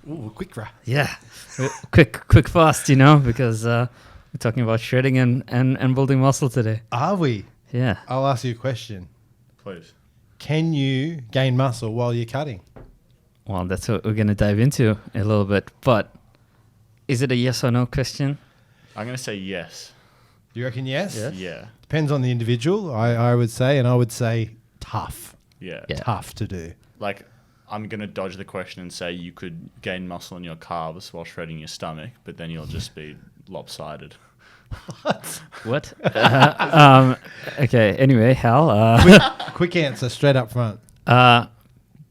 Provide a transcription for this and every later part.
Ooh, quick ra. Yeah, quick, fast, because we're talking about shredding and building muscle today. Are we? Yeah. I'll ask you a question. Please. Can you gain muscle while you're cutting? Well, that's what we're going to dive into a little bit. But is it a yes or no question? I'm going to say yes. You reckon yes? Yeah. Depends on the individual, I would say. And I would say tough. Yeah. Tough to do. Like, I'm going to dodge the question and say you could gain muscle in your calves while shredding your stomach, but then you'll just be lopsided. What? Okay, anyway, Hal. Quick answer, straight up front.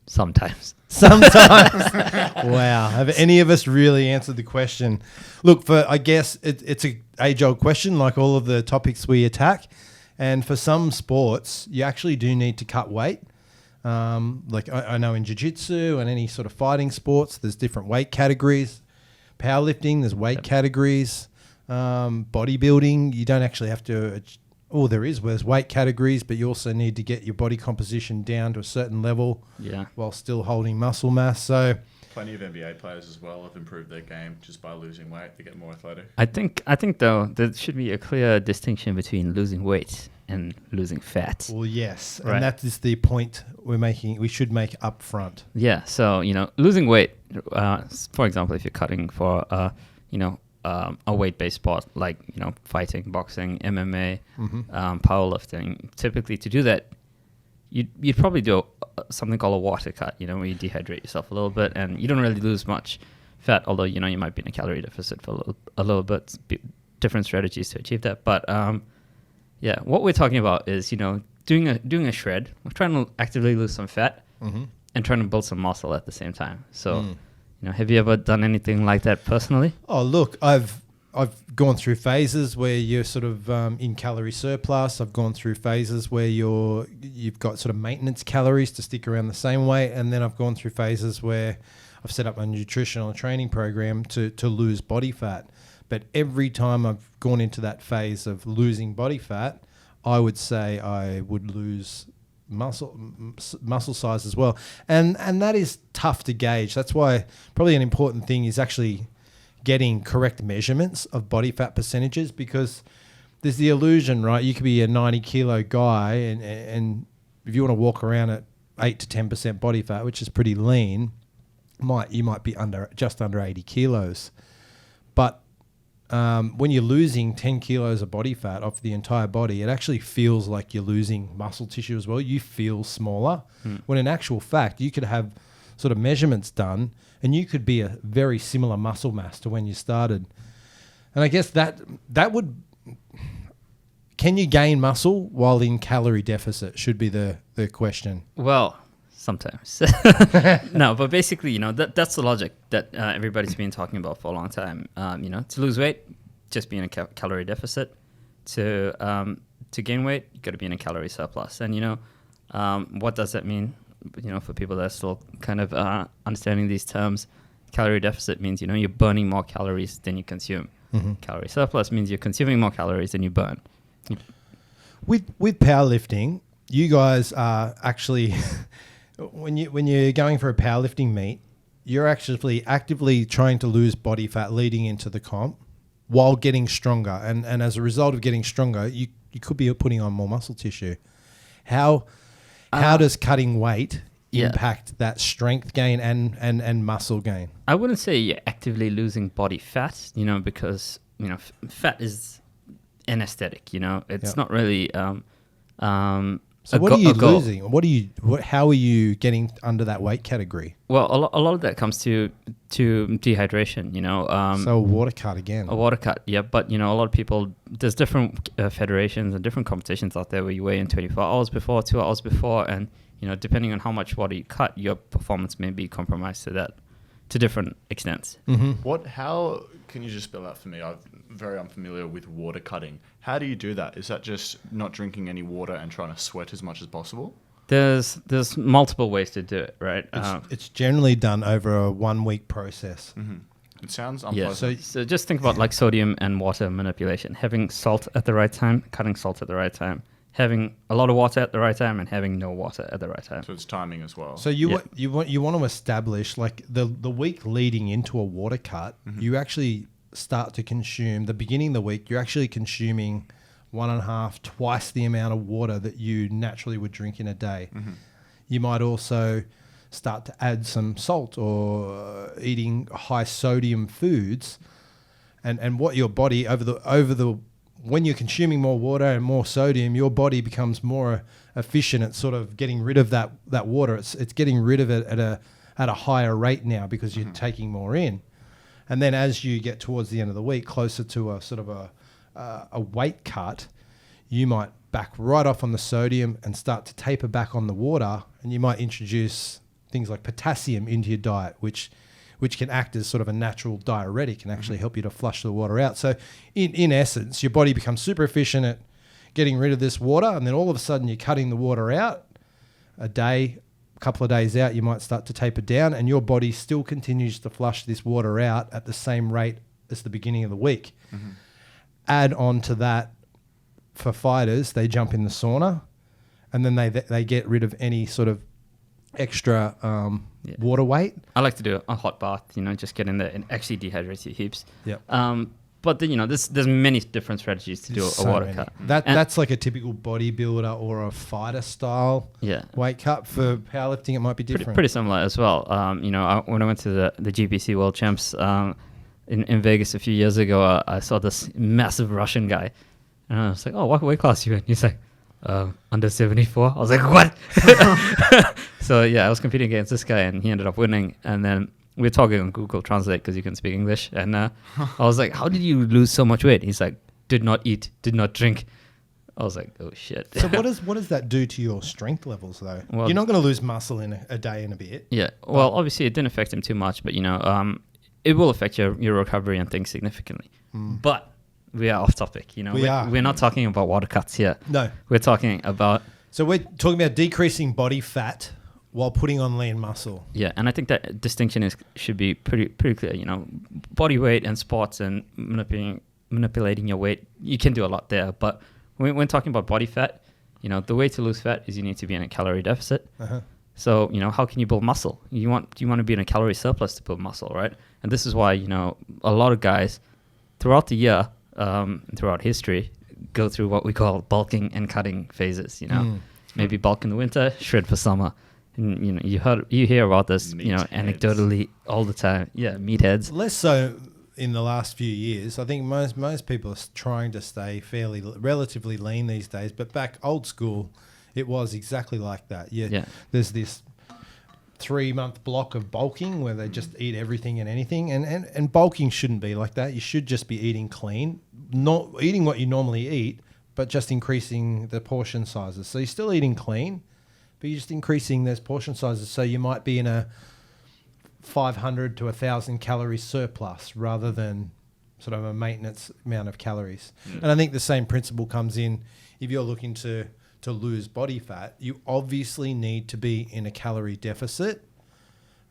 Sometimes. Wow. Have any of us really answered the question? Look, I guess it's a age-old question, like all of the topics we attack. And for some sports, you actually do need to cut weight. Like I know in jiu-jitsu and any sort of fighting sports, there's different weight categories. Powerlifting, there's weight categories. Bodybuilding, you don't actually have to... there's weight categories, but you also need to get your body composition down to a certain level while still holding muscle mass. So plenty of NBA players as well have improved their game just by losing weight to get more athletic. I think though there should be a clear distinction between losing weight and losing fat. Well, yes, right. And that is the point we should make up front. Yeah, so losing weight, for example, if you're cutting for a weight-based sport like fighting, boxing, MMA, powerlifting. Typically, to do that, you'd probably do something called a water cut. Where you dehydrate yourself a little bit, and you don't really lose much fat. Although you might be in a calorie deficit for a little bit. Different strategies to achieve that. But what we're talking about is doing a shred. We're trying to actively lose some fat and trying to build some muscle at the same time. So. Have you ever done anything like that personally? Oh, look, I've gone through phases where you're sort of in calorie surplus. I've gone through phases where you've got sort of maintenance calories to stick around the same weight, and then I've gone through phases where I've set up a nutritional training program to lose body fat. But every time I've gone into that phase of losing body fat, I would say I would lose muscle size as well, and that is tough to gauge. That's why probably an important thing is actually getting correct measurements of body fat percentages, because there's the illusion, right? You could be a 90 kilo guy and if you want to walk around at 8 to 10% body fat, which is pretty lean, you might be just under 80 kilos. But when you're losing 10 kilos of body fat off the entire body, it actually feels like you're losing muscle tissue as well. You feel smaller. When in actual fact, you could have sort of measurements done and you could be a very similar muscle mass to when you started. And I guess that would... Can you gain muscle while in calorie deficit should be the question. Well, sometimes. No, but basically, that's the logic that everybody's been talking about for a long time. To lose weight, just be in a calorie deficit. To gain weight, you got to be in a calorie surplus. And what does that mean? For people that are still kind of understanding these terms, calorie deficit means you're burning more calories than you consume. Calorie surplus means you're consuming more calories than you burn. With powerlifting, you guys are actually. When you're going for a powerlifting meet, you're actually actively trying to lose body fat leading into the comp while getting stronger. And as a result of getting stronger, you could be putting on more muscle tissue. How does cutting weight impact that strength gain and muscle gain? I wouldn't say you're actively losing body fat, because, fat is an aesthetic, it's not really... So what are you losing? How are you getting under that weight category? Well, a lot of that comes to dehydration, so a water cut again. A water cut, yeah. But, a lot of people, there's different federations and different competitions out there where you weigh in 24 hours before, 2 hours before. And, depending on how much water you cut, your performance may be compromised to different extents. How can you just spell out for me? I'm very unfamiliar with water cutting. How do you do that? Is that just not drinking any water and trying to sweat as much as possible? There's multiple ways to do it, right? It's generally done over a 1 week process. It sounds unpleasant. So just think about like sodium and water manipulation. Having salt at the right time, cutting salt at the right time, having a lot of water at the right time and having no water at the right time. So it's timing as well. So you want to establish like the week leading into a water cut, you actually start to consume the beginning of the week. You're actually consuming 1.5, twice the amount of water that you naturally would drink in a day. You might also start to add some salt or eating high sodium foods, and what your body over the when you're consuming more water and more sodium, your body becomes more efficient at sort of getting rid of that water. It's getting rid of it at a higher rate now because you're taking more in. And then as you get towards the end of the week, closer to a sort of a weight cut, you might back right off on the sodium and start to taper back on the water, and you might introduce things like potassium into your diet, which can act as sort of a natural diuretic and actually help you to flush the water out. So in essence, your body becomes super efficient at getting rid of this water, and then all of a sudden you're cutting the water out a couple of days out, you might start to taper down, and your body still continues to flush this water out at the same rate as the beginning of the week. Add on to that, for fighters, they jump in the sauna, and then they get rid of any sort of extra water weight. I like to do a hot bath, just get in there and actually dehydrate your heaps. Yep. But then, there's many different strategies to do a water cut. That's like a typical bodybuilder or a fighter style weight cut. For powerlifting, it might be different. Pretty similar as well. When I went to the GBC World Champs in Vegas a few years ago, I saw this massive Russian guy. And I was like, oh, what weight class are you in? He's like, under 74. I was like, what? So, I was competing against this guy, and he ended up winning. And then we were talking on Google Translate because you can speak English. And I was like, how did you lose so much weight? He's like, did not eat, did not drink. I was like, oh, shit. So what does that do to your strength levels, though? Well, you're not going to lose muscle in a day and a bit. Yeah. Well, obviously, it didn't affect him too much. But, it will affect your recovery and things significantly. But we are off topic. We're not talking about water cuts here. No. We're talking about... So we're talking about decreasing body fat while putting on lean muscle. Yeah, and I think that distinction should be pretty clear. Body weight and sports and manipulating your weight, you can do a lot there. But when talking about body fat, the way to lose fat is you need to be in a calorie deficit. So, how can you build muscle? You want to be in a calorie surplus to build muscle, right? And this is why, a lot of guys throughout the year, throughout history, go through what we call bulking and cutting phases. Maybe bulk in the winter, shred for summer. And you hear about this, anecdotally all the time. Yeah, meatheads. Less so in the last few years. I think most people are trying to stay relatively lean these days. But back old school, it was exactly like that. Yeah. There's this 3-month block of bulking where they just eat everything and anything, and bulking shouldn't be like that. You should just be eating clean, not eating what you normally eat, but just increasing the portion sizes. So you're still eating clean, but you're just increasing those portion sizes. So you might be in a 500 to 1,000 calorie surplus rather than sort of a maintenance amount of calories. And I think the same principle comes in if you're looking to lose body fat. You obviously need to be in a calorie deficit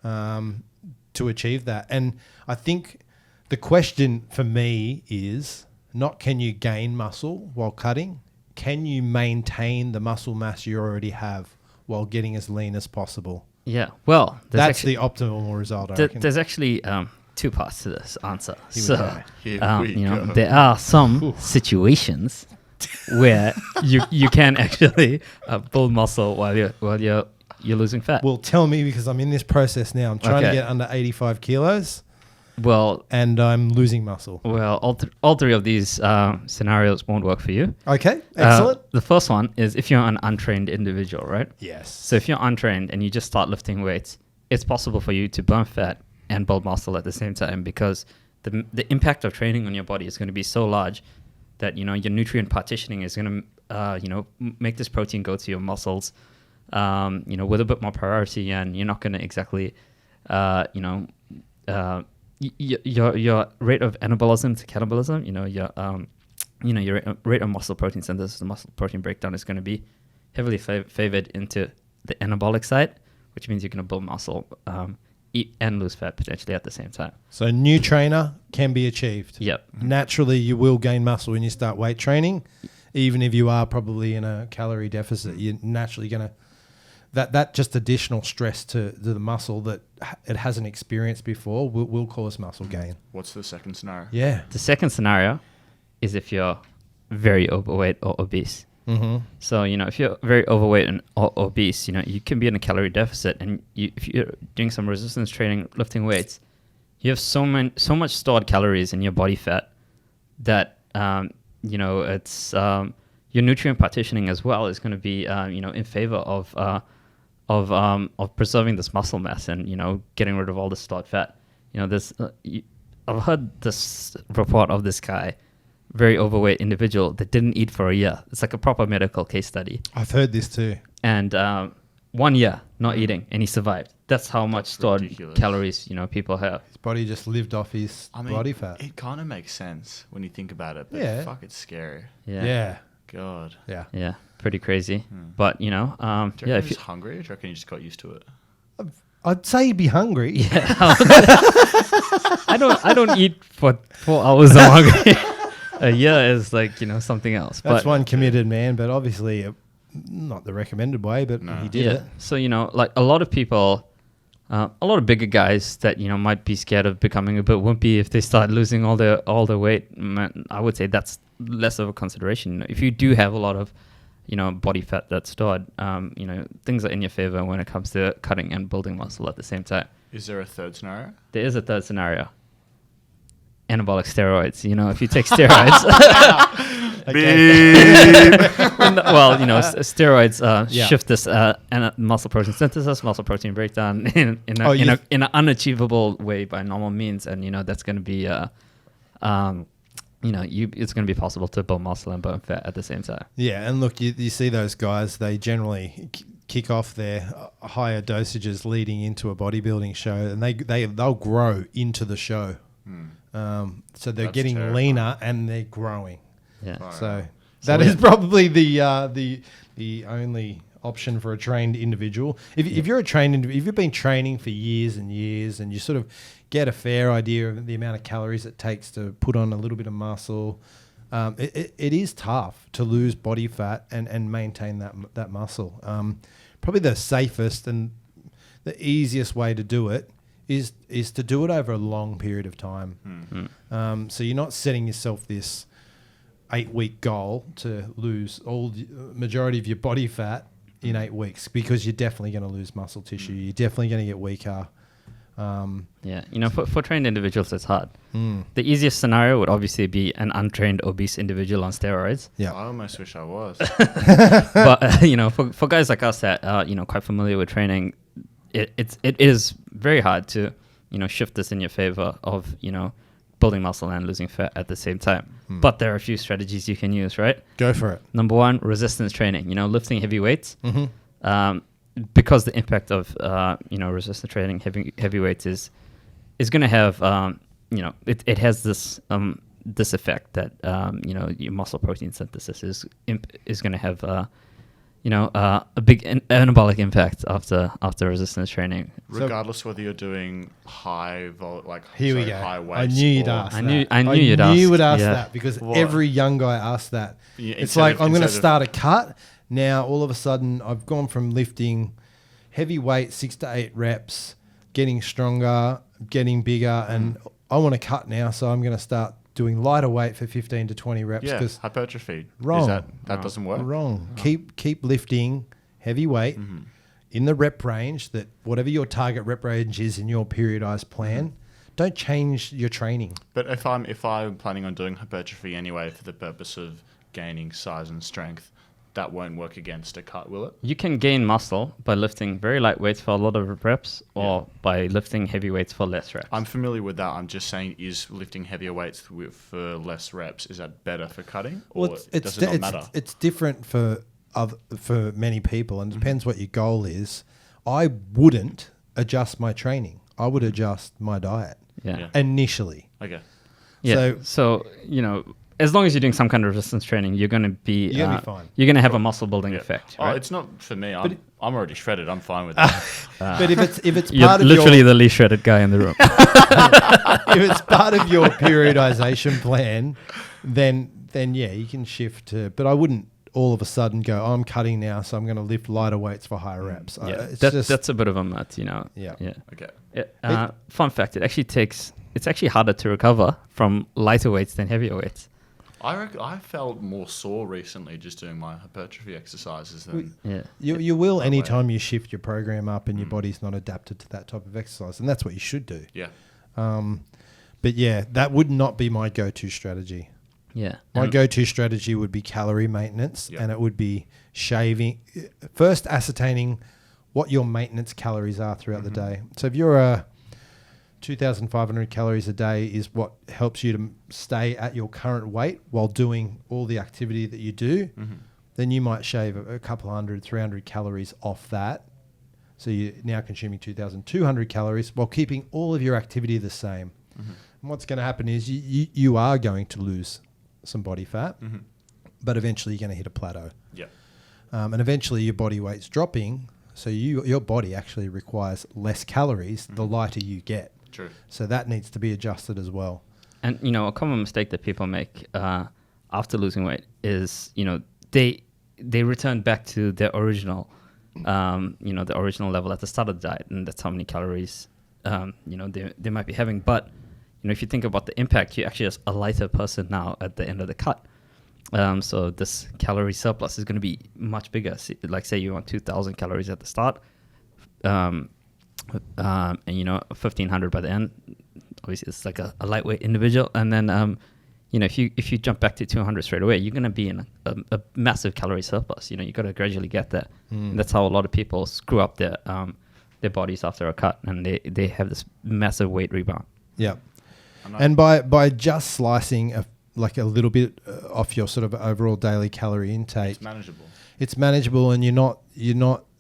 to achieve that. And I think the question for me is not can you gain muscle while cutting, can you maintain the muscle mass you already have while getting as lean as possible? Yeah, well, that's the optimal result, I reckon. There's actually two parts to this answer. There are some situations where you can actually build muscle while you're losing fat. Well, tell me, because I'm in this process now. I'm trying to get under 85 kilos. Well, and I'm losing muscle. Well, all three of these scenarios won't work for you. Okay, excellent. The first one is if you're an untrained individual, right? Yes. So if you're untrained and you just start lifting weights, it's possible for you to burn fat and build muscle at the same time, because the impact of training on your body is going to be so large that your nutrient partitioning is going to make this protein go to your muscles with a bit more priority, and you're not going to exactly your rate of anabolism to catabolism, your rate of muscle protein synthesis, the muscle protein breakdown is going to be heavily favored into the anabolic side, which means you're going to build muscle, eat and lose fat potentially at the same time. So new trainer can be achieved. Yep. Naturally, you will gain muscle when you start weight training. even if you are probably in a calorie deficit, you're naturally going to that just additional stress to the muscle that it hasn't experienced before will cause muscle gain. What's the second scenario? Yeah. The second scenario is if you're very overweight or obese. Mm-hmm. So, if you're very overweight and obese, you can be in a calorie deficit, and if you're doing some resistance training, lifting weights, you have so much stored calories in your body fat that, it's your nutrient partitioning as well is going to be, in favor of preserving this muscle mass and, getting rid of all the stored fat. I've heard this report of this guy, very overweight individual that didn't eat for a year. It's like a proper medical case study. I've heard this too. And 1 year not eating, and he survived. That's how much stored ridiculous. Calories, people have. His body just lived off his body fat. It kind of makes sense when you think about it, but Yeah. fuck, it's scary. Yeah. God. Yeah. Yeah, pretty crazy. But, Do you reckon yeah, you're if you... just hungry, or do you reckon you just got used to it? I'd say you'd be hungry. Yeah. I don't eat for 4 hours. I'm hungry. A year is like, something else. That's but one committed man, but obviously not the recommended way, but he did it. So, like a lot of people, a lot of bigger guys that, might be scared of becoming a bit wimpy if they start losing all their weight. I would say that's less of a consideration. If you do have a lot of, body fat that's stored, things are in your favor when it comes to cutting and building muscle at the same time. Is there a third scenario? There is a third scenario. Anabolic steroids. If you take steroids, steroids shift this muscle protein synthesis, muscle protein breakdown in an unachievable way by normal means, and that's going to be it's going to be possible to build muscle and burn fat at the same time. Yeah, and look, you see those guys, they generally kick off their higher dosages leading into a bodybuilding show, and they'll grow into the show. So they're getting terrifying. leaner and they're growing. Yeah. So that is probably the only option for a trained individual. If you're a trained if you've been training for years and years, and you sort of get a fair idea of the amount of calories it takes to put on a little bit of muscle, it is tough to lose body fat and maintain that muscle. Probably the safest and the easiest way to do it is to do it over a long period of time. So you're not setting yourself this 8-week goal to lose majority of your body fat in 8 weeks, because you're definitely going to lose muscle tissue. You're definitely going to get weaker. For trained individuals, it's hard. The easiest scenario would obviously be an untrained obese individual on steroids. Yeah, I almost wish I was. But for guys like us that are quite familiar with training, it is very hard to shift this in your favor of building muscle and losing fat at the same time. But there are a few strategies you can use, right? Go for it. Number one, resistance training. Lifting heavy weights. Because the impact of resistance training, heavy weights is going to have it has this effect that your muscle protein synthesis is going to have a big anabolic impact after resistance training. Regardless whether you're doing high weights. I knew you'd ask that. I knew you would ask that, because What? every young guy asks that. Yeah, it's like, I'm going to start a cut. Now, all of a sudden, I've gone from lifting heavy weight, 6 to 8 reps, getting stronger, getting bigger, and I want to cut now, so I'm going to start doing lighter weight for 15 to 20 reps. Yeah, hypertrophy. Wrong. That doesn't work? Wrong. Keep lifting heavy weight in the rep range, that whatever your target rep range is in your periodized plan. Don't change your training. But if I'm planning on doing hypertrophy anyway for the purpose of gaining size and strength, that won't work against a cut, will it? You can gain muscle by lifting very light weights for a lot of reps, or by lifting heavy weights for less reps. I'm familiar with that. I'm just saying, is lifting heavier weights for less reps, is that better for cutting, or does it not matter? It's different for many people, and it depends what your goal is. I wouldn't adjust my training. I would adjust my diet initially. Okay. Yeah. So as long as you're doing some kind of resistance training, you're going to be fine. You're going to have a muscle building effect. Right? Oh, it's not for me. I'm already shredded. I'm fine with that. But if it's you're part of literally the least shredded guy in the room. if it's part of your periodization plan, then yeah, you can shift to. But I wouldn't all of a sudden go, I'm cutting now, so I'm going to lift lighter weights for higher reps. Yeah, that's a bit of a myth, Yeah. Okay. Fun fact: it's actually harder to recover from lighter weights than heavier weights. I felt more sore recently just doing my hypertrophy exercises than. Yeah. You will anytime you shift your program up and your body's not adapted to that type of exercise, and that's what you should do. Yeah. But yeah, that would not be my go-to strategy. Yeah. My go-to strategy would be calorie maintenance, and it would be first ascertaining what your maintenance calories are throughout the day. So if you're 2,500 calories a day is what helps you to stay at your current weight while doing all the activity that you do, then you might shave a couple 300 calories off that. So you're now consuming 2,200 calories while keeping all of your activity the same. And what's going to happen is you are going to lose some body fat, but eventually you're going to hit a plateau. Yeah. And eventually your body weight's dropping, so your body actually requires less calories the lighter you get. True. So that needs to be adjusted as well. And, a common mistake that people make after losing weight is, they return back to their original, the original level at the start of the diet, and that's how many calories, they might be having. But, if you think about the impact, you're actually just a lighter person now at the end of the cut. So this calorie surplus is going to be much bigger. Like say you want 2,000 calories at the start, and 1,500 by the end. Obviously, it's like a lightweight individual, and then if you jump back to 200 straight away, you're going to be in a massive calorie surplus. You got to gradually get there. And that's how a lot of people screw up their bodies after a cut, and they have this massive weight rebound. Yeah, and by just slicing a little bit off your sort of overall daily calorie intake, it's manageable. It's manageable, and you're not.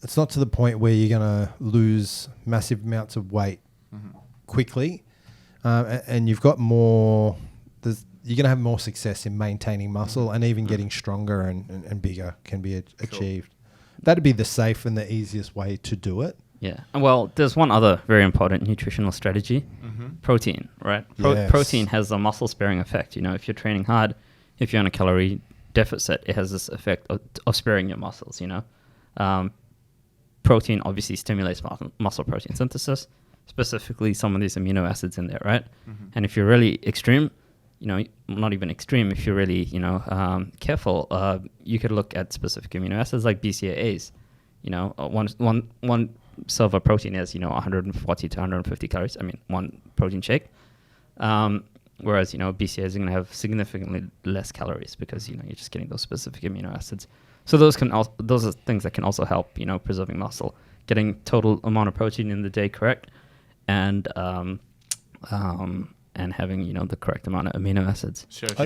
It's not to the point where you're going to lose massive amounts of weight quickly, and you've got more. You're going to have more success in maintaining muscle, and even getting stronger and bigger can be achieved. That'd be the safe and the easiest way to do it. Yeah. Well, there's one other very important nutritional strategy: protein. Right. Yes. Protein has a muscle-sparing effect. If you're training hard, if you're on a calorie deficit, it has this effect of sparing your muscles. Protein obviously stimulates muscle protein synthesis, specifically some of these amino acids in there, right? And if you're really extreme, not even extreme, if you're really, careful, you could look at specific amino acids like BCAAs. One serve of protein is, 140 to 150 calories. I mean, one protein shake. Whereas, BCAAs is going to have significantly less calories because, you're just getting those specific amino acids. So those are things that can also help, preserving muscle, getting total amount of protein in the day correct, and having the correct amount of amino acids. So if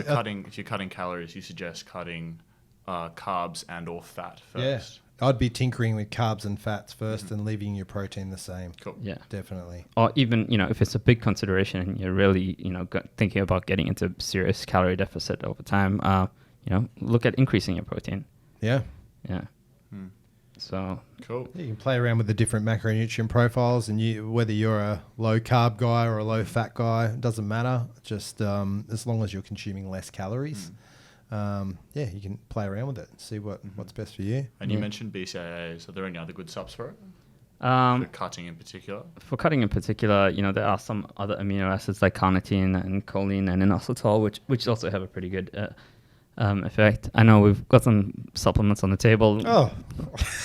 you're cutting calories, you suggest cutting carbs and or fat first. Yeah, I'd be tinkering with carbs and fats first and leaving your protein the same. Cool. Yeah, definitely. Or even if it's a big consideration and you're really thinking about getting into serious calorie deficit over time, look at increasing your protein. Yeah. Yeah. So cool. You can play around with the different macronutrient profiles, and whether you're a low carb guy or a low fat guy, it doesn't matter. Just as long as you're consuming less calories, you can play around with it and see what's best for you. And you mentioned BCAAs. Are there any other good subs for it? For cutting in particular? For cutting in particular, there are some other amino acids like carnitine and choline and inositol, which also have a pretty good effect. I know we've got some supplements on the table. Oh,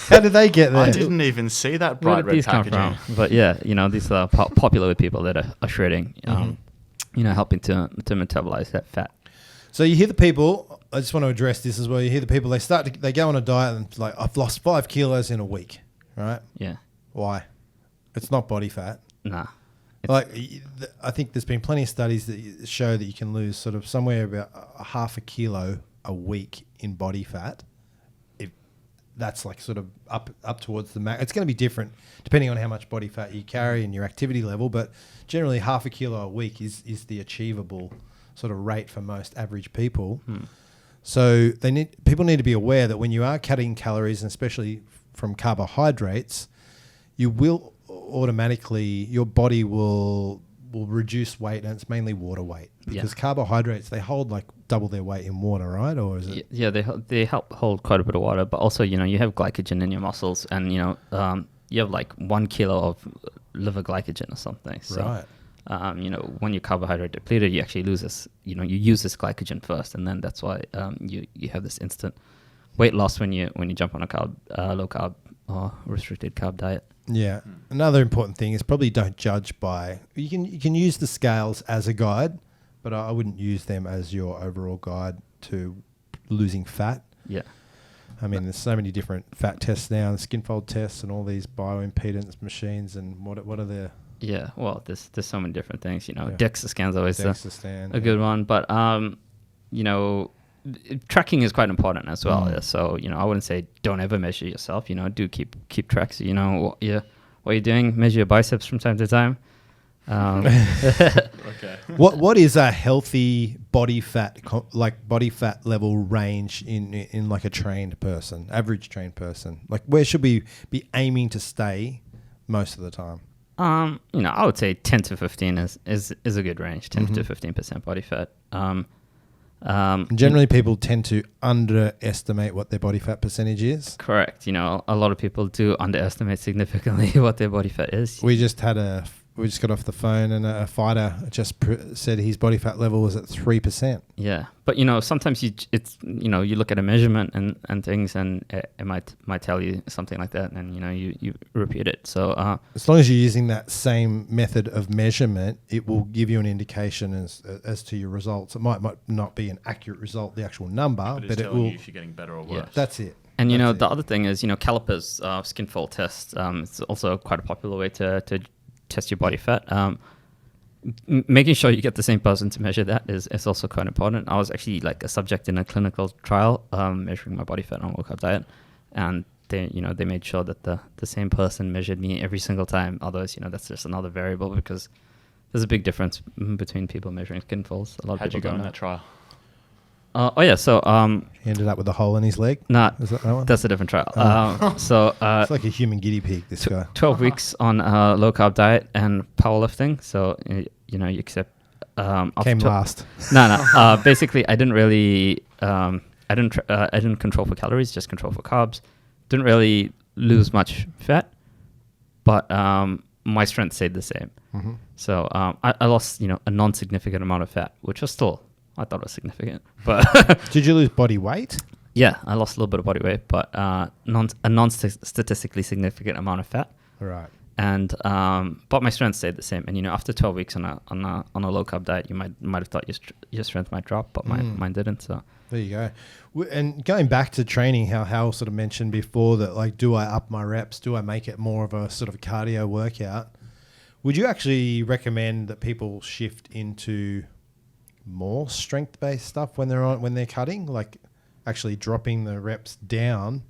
how did they get there? I didn't even see that bright red packaging. Come from? But yeah, these are popular with people that are shredding, helping to metabolize that fat. So you hear the people, I just want to address this as well. You hear the people, they go on a diet and like, I've lost 5 kilos in a week, right? Yeah. Why? It's not body fat. Nah. I think there's been plenty of studies that show that you can lose sort of somewhere about a half a kilo a week in body fat. If that's like sort of up towards the max. It's going to be different depending on how much body fat you carry and your activity level, but generally half a kilo a week is the achievable sort of rate for most average people. So people need to be aware that when you are cutting calories, and especially from carbohydrates, you will automatically, your body will will reduce weight, and it's mainly water weight because carbohydrates, they hold like double their weight in water, right? Or is it? Yeah, they help hold quite a bit of water, but also, you know, you have glycogen in your muscles, and, you know, you have like 1 kilo of liver glycogen or something. So, right. You know, when you're carbohydrate depleted, you actually lose this, you know, you use this glycogen first, and then that's why you have this instant weight loss when you jump on a low carb or restricted carb diet. Yeah. Another important thing is probably don't judge by, you can use the scales as a guide, but I wouldn't use them as your overall guide to losing fat. Yeah. I mean, there's so many different fat tests now, skin fold tests and all these bioimpedance machines, and what are the... Yeah, well, there's so many different things, you know. DEXA scan's always DEXA a good one, but you know, tracking is quite important as well. So, you know, I wouldn't say don't ever measure yourself. You know, do keep tracks. You know, what you're doing. Measure your biceps from time to time. Okay. What is a healthy body fat level range in like a trained person, average trained person? Like, where should we be aiming to stay most of the time? You know, I would say 10 to 15 is a good range. 10 to 15% body fat. Generally, people tend to underestimate what their body fat percentage is. Correct. You know, a lot of people do underestimate significantly what their body fat is. We just got off the phone, and a fighter just said his body fat level was at 3%. Yeah, but you know, sometimes you look at a measurement and things, and it might tell you something like that, and you know, you repeat it. So as long as you're using that same method of measurement, it will give you an indication as to your results. It might not be an accurate result, the actual number, but it will. You if you're getting better or worse. Yeah. That's it. And you know, the other thing is, you know, calipers, skin fold test. It's also quite a popular way to test your body fat. Making sure you get the same person to measure that is also quite important. I was actually like a subject in a clinical trial measuring my body fat on a low carb diet, and they made sure that the same person measured me every single time. Otherwise, you know, that's just another variable, because there's a big difference between people measuring skin folds. A lot of How'd people you go don't in know. that trial? He ended up with a hole in his leg. Nah, is that one? That's a different trial. It's like a human guinea pig. This guy. 12 weeks on a low carb diet and powerlifting. So you know, you accept. Came last. No. Basically, I didn't really. I didn't control for calories, just control for carbs. Didn't really lose much fat, but my strength stayed the same. Mm-hmm. So I lost, you know, a non-significant amount of fat, which was still, I thought it was significant. But did you lose body weight? Yeah, I lost a little bit of body weight, but a non-statistically significant amount of fat. Right. And but my strength stayed the same. And you know, after 12 weeks on a low carb diet, you might have thought your strength might drop, but mine didn't. So there you go. And going back to training, how Hal sort of mentioned before that, like, do I up my reps? Do I make it more of a sort of cardio workout? Would you actually recommend that people shift into more strength-based stuff when they're cutting, like actually dropping the reps down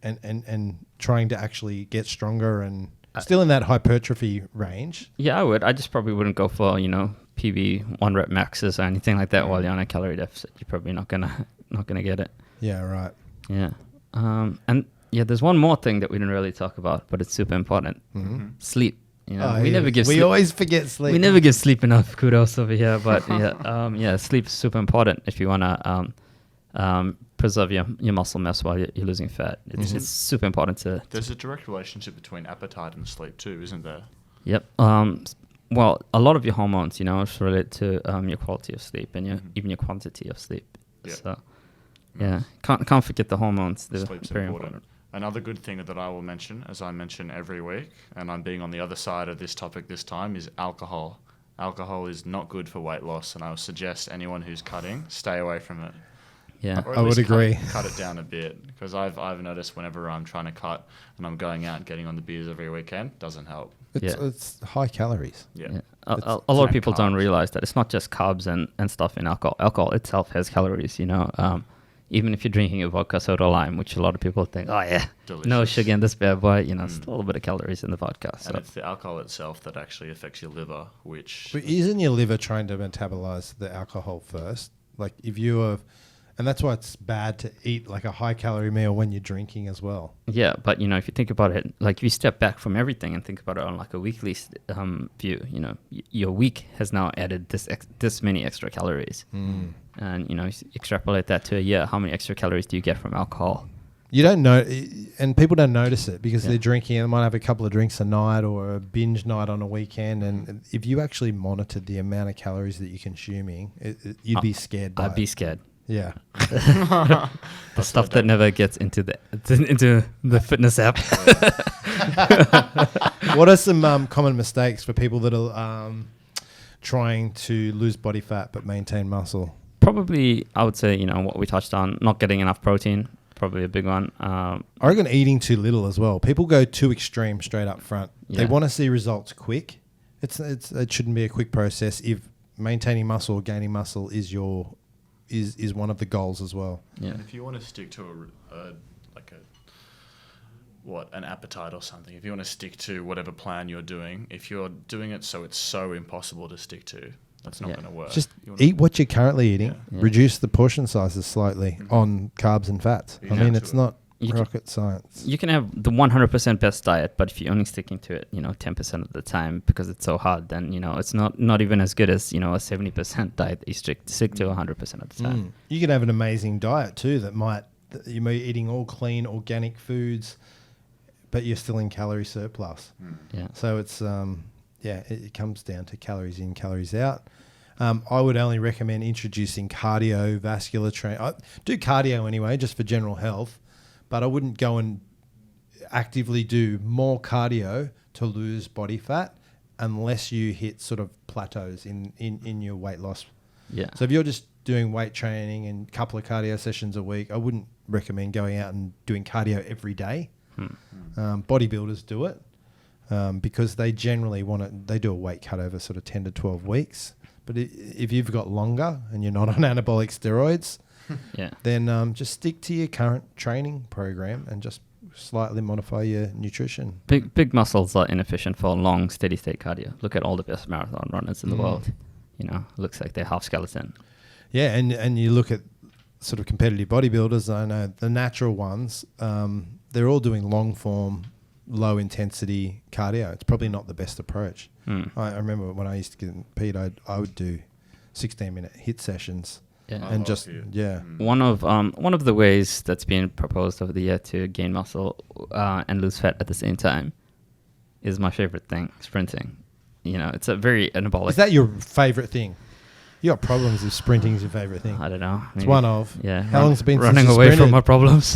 and trying to actually get stronger and still in that hypertrophy range? Yeah, I would. I just probably wouldn't go for, you know, PB 1 rep maxes or anything like that while you're on a calorie deficit. You're probably not gonna get it. Yeah, right. Yeah. And yeah, there's one more thing that we didn't really talk about, but it's super important. Mm-hmm. Sleep. You know, we always forget sleep. We never give sleep enough kudos over here, but yeah, sleep is super important if you want to preserve your muscle mass while you're losing fat. It's super important to. There's a direct relationship between appetite and sleep too, isn't there? Yep. Well, a lot of your hormones, you know, is related to your quality of sleep and even your quantity of sleep. Yep. So, yeah, can't forget the hormones. They're Sleep's very important. Another good thing that I will mention, as I mention every week, and I'm being on the other side of this topic this time, is alcohol. Alcohol is not good for weight loss, and I would suggest anyone who's cutting, stay away from it. Yeah, I would agree. Cut it down a bit, because I've noticed whenever I'm trying to cut and I'm going out and getting on the beers every weekend, doesn't help. It's high calories. Yeah. A lot of people don't realize that it's not just carbs and stuff in alcohol. Alcohol itself has calories, you know. Even if you're drinking a vodka soda lime, which a lot of people think, oh yeah, delicious. No sugar in this bad boy, you know, still a little bit of calories in the vodka. So. And it's the alcohol itself that actually affects your liver, which... But isn't your liver trying to metabolize the alcohol first? Like if you are... And that's why it's bad to eat like a high calorie meal when you're drinking as well. Yeah, but if you think about it, like if you step back from everything and think about it on like a weekly view, your week has now added this many extra calories, and you extrapolate that to a year. How many extra calories do you get from alcohol? You don't know, and people don't notice it because they're drinking and they might have a couple of drinks a night or a binge night on a weekend. And if you actually monitored the amount of calories that you're consuming, you'd be scared. I'd be scared. Yeah. The stuff that never gets into the fitness app. What are some common mistakes for people that are trying to lose body fat but maintain muscle? Probably, I would say, what we touched on, not getting enough protein, probably a big one. I reckon eating too little as well. People go too extreme straight up front. They want to see results quick. It shouldn't be a quick process if maintaining muscle or gaining muscle is is one of the goals as well. Yeah. And if you want to stick to an appetite or something, if you want to stick to whatever plan you're doing, if you're doing it so it's so impossible to stick to, that's not going to work. Just eat what you're currently eating. Yeah. Reduce the portion sizes slightly on carbs and fats. I mean, it's not rocket science. You can have the 100% best diet, but if you're only sticking to it, 10% of the time because it's so hard, then, it's not even as good as, a 70% diet that you stick to 100% of the time. You can have an amazing diet too you may be eating all clean, organic foods, but you're still in calorie surplus. Yeah. So it's, it comes down to calories in, calories out. I would only recommend introducing cardiovascular training. I do cardio anyway, just for general health. But I wouldn't go and actively do more cardio to lose body fat unless you hit sort of plateaus in your weight loss. Yeah. So if you're just doing weight training and a couple of cardio sessions a week, I wouldn't recommend going out and doing cardio every day. Bodybuilders do it because they generally they do a weight cut over sort of 10 to 12 weeks. But if you've got longer and you're not on anabolic steroids, then just stick to your current training program and just slightly modify your nutrition. Big muscles are inefficient for long, steady state cardio. Look at all the best marathon runners in the world. Looks like they're half skeleton. Yeah, and you look at sort of competitive bodybuilders. I know the natural ones. They're all doing long form, low intensity cardio. It's probably not the best approach. I remember when I used to compete, I would do 16-minute hit sessions. Yeah. And One of the ways that's been proposed over the year to gain muscle and lose fat at the same time is my favorite thing, sprinting. It's a very anabolic. Is that your favorite thing? You got problems if sprinting is your favorite thing? I don't know. It's one of. Yeah. How long's it been running since you away sprinted? from my problems?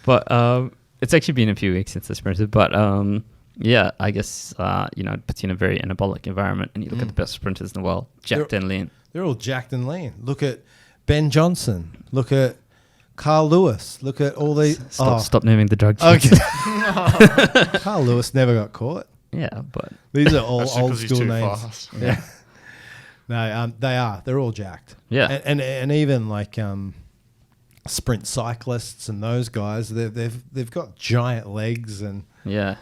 But it's actually been a few weeks since I sprinted. But I guess it puts you in a very anabolic environment, and you look at the best sprinters in the world, jacked and lean. They're all jacked and lean. Look at Ben Johnson. Look at Carl Lewis. Look at all these. Stop naming the drug Okay. cheats. Carl Lewis never got caught. Yeah, but These are all That's old because he's school too names. fast. Yeah. No, they are. They're all jacked. Yeah. And even like sprint cyclists and those guys, they've got giant legs and they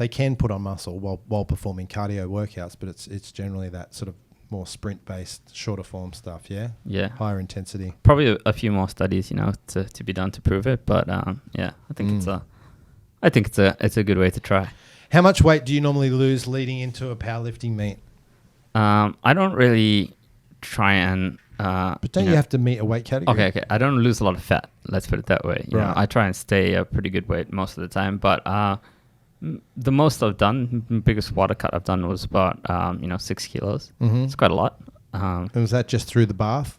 can put on muscle while performing cardio workouts, but it's generally that sort of more sprint based, shorter form stuff. Yeah. Higher intensity. Probably a few more studies, to be done to prove it, but I think it's a good way to try. How much weight do you normally lose leading into a powerlifting meet? I don't really try and. But don't you have to meet a weight category? Okay. I don't lose a lot of fat. Let's put it that way. You know, I try and stay a pretty good weight most of the time. But the most I've done, biggest water cut I've done was about 6 kilos. Mm-hmm. It's quite a lot. And was that just through the bath?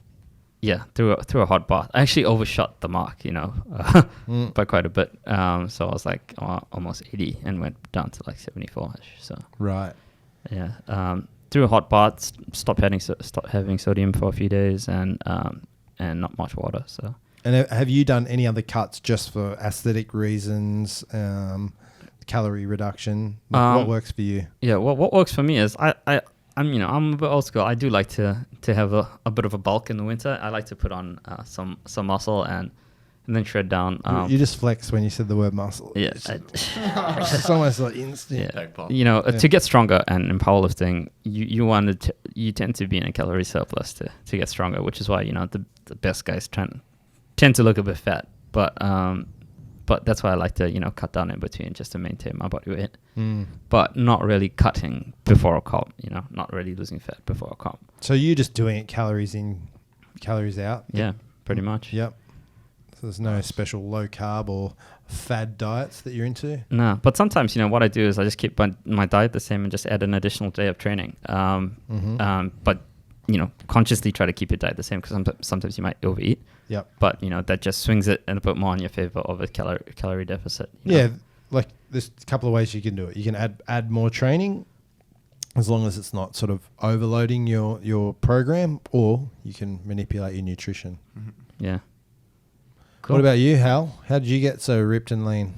Yeah, through a hot bath. I actually overshot the mark, by quite a bit. So I was like almost 80 and went down to like 74-ish. So right. Yeah. Through a hot bath, stopped having sodium for a few days, and not much water. So. And have you done any other cuts just for aesthetic reasons, calorie reduction? What works for you? Yeah, what works for me is I'm a bit old school. I do like to have a bit of a bulk in the winter. I like to put on some muscle, and and then shred down. You just flexed when you said the word muscle. Yeah, It's almost like instant. yeah. Back pop. You know, to get stronger and in powerlifting, you tend to be in a calorie surplus to get stronger, which is why the best guys tend to look a bit fat, but that's why I like to cut down in between just to maintain my body weight, but not really cutting before a comp. Not really losing fat before a comp. So you're just doing it calories in, calories out. Yeah, pretty much. Yep. So there's no special low carb or fad diets that you're into. No, but sometimes what I do is I just keep my diet the same and just add an additional day of training. But consciously try to keep your diet the same because sometimes you might overeat. Yep. But that just swings it a bit more in your favor of a calorie deficit. Yeah, like there's a couple of ways you can do it. You can add more training, as long as it's not sort of overloading your program, or you can manipulate your nutrition. Yeah. Cool. What about you, Hal? How did you get so ripped and lean?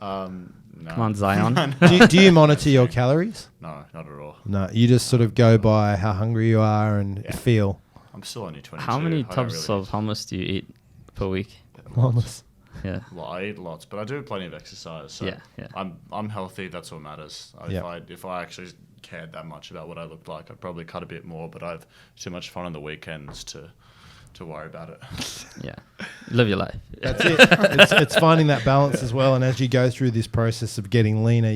No. Come on, Zion. Do you monitor your calories? No, not at all. No, you just sort of go by how hungry you are and feel. I'm still only 22. How many I don't tubs really of hummus do you eat per week? Hummus. Yeah. Well, I eat lots, but I do plenty of exercise. So Yeah. I'm healthy. That's what matters. If I actually cared that much about what I looked like, I'd probably cut a bit more. But I've too much fun on the weekends to worry about it. Yeah. Live your life. That's it. It's finding that balance as well. And as you go through this process of getting leaner,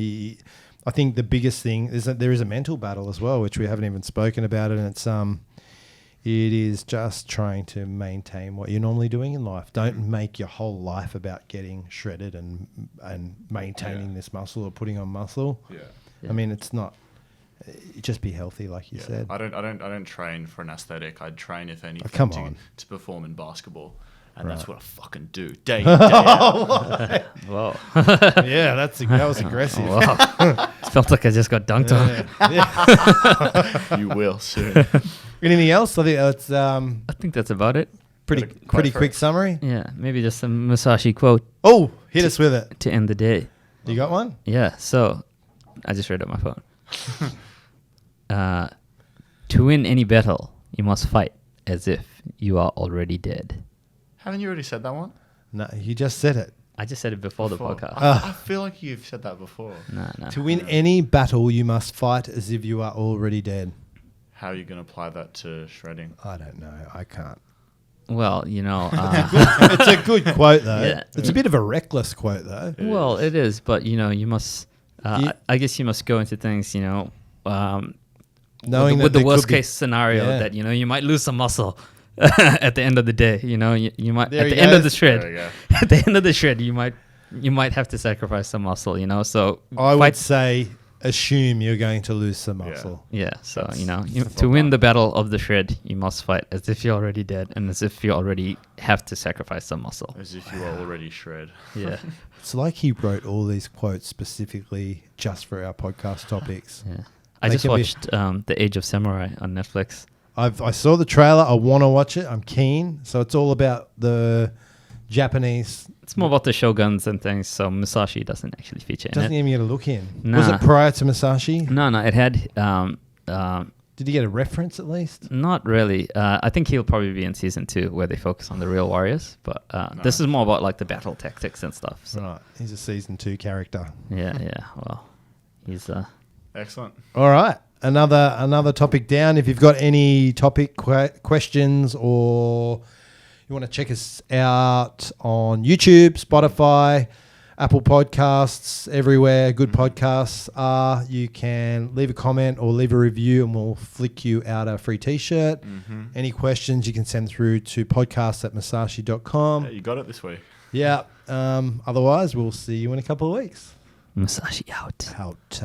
I think the biggest thing is that there is a mental battle as well, which we haven't even spoken about. And it is just trying to maintain what you're normally doing in life. Don't make your whole life about getting shredded and maintaining this muscle or putting on muscle. Yeah. I mean, it's not. Just be healthy, like you said. I don't train for an aesthetic. I train, if anything, to perform in basketball, and that's what I fucking do day in, day out. Whoa. Yeah, that was aggressive. Wow. Felt like I just got dunked on. You will soon. Anything else? I think that's I think that's about it. pretty quick summary. Yeah, maybe just some Musashi quote Oh, hit us with it. to end the day. You got one? Yeah, so I just read it on my phone. To win any battle, you must fight as if you are already dead. Haven't you already said that one? No, you just said it. I just said it before the podcast. I feel like you've said that before. No. To win any battle, you must fight as if you are already dead. How are you going to apply that to shredding? I don't know. I can't. Well, It's a good quote, though. Yeah. It's a bit of a reckless quote, though. well, it is, but you must. I guess you must go into things, Knowing with that the there worst could be- case scenario Yeah. that you might lose some muscle at the end of the day. You might There at he the end of goes. the shred. There you go. At the end of the shred, you might have to sacrifice some muscle. So I would fight. say assume you're going to lose some muscle. Yeah, so That's to win the battle of the shred, you must fight as if you're already dead and as if you already have to sacrifice some muscle. As if you were already shred. Yeah, It's like he wrote all these quotes specifically just for our podcast topics. yeah. I They just can be- watched The Age of Samurai on Netflix. I saw the trailer. I want to watch it. I'm keen. So it's all about the Japanese. It's more about the shoguns and things, so Musashi doesn't actually feature in Doesn't it. even get a look in. Nah. Was it prior to Musashi? No, it had Did he get a reference at least? not really. I think he'll probably be in season 2 where they focus on the real warriors, but this is more about like the battle tactics and stuff. So Right. He's a season 2 character. yeah. Well, he's Excellent. All right. Another topic down. If you've got any topic questions or you want to check us out on YouTube, Spotify, Apple Podcasts, everywhere good podcasts are, you can leave a comment or leave a review and we'll flick you out a free T-shirt. Any questions you can send through to podcast@musashi.com. Yeah, you got it this week. Yeah. Otherwise, we'll see you in a couple of weeks. Musashi out. Out.